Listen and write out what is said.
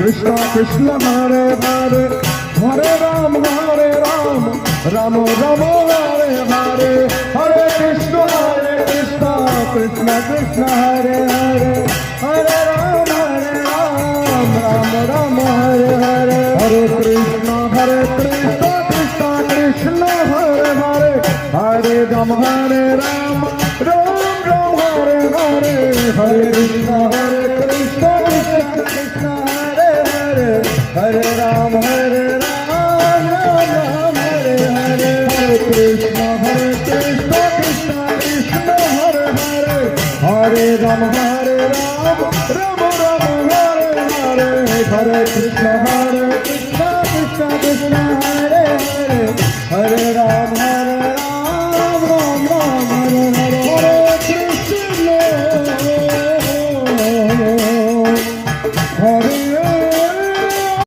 Krishna Krishna Hare Hare Hare Ram Ram Rama Hare Hare Hare Krishna Krishna Krishna Hare Hare Hare Ram Ram Rama Hare Hare Hare Krishna Krishna Krishna Hare Hare Hare Ram Ram Hare Hare Hare Krishna Krishna Krishna Hare Hare Hare Ram Ram Hare Hare Hare Krishna Krishna Krishna Hare Hare Hare Ram Ram Hare Hare Hare Krishna Krishna Krishna Hare Hare Hare Ram Ram Hare Hare Hare Krishna Hare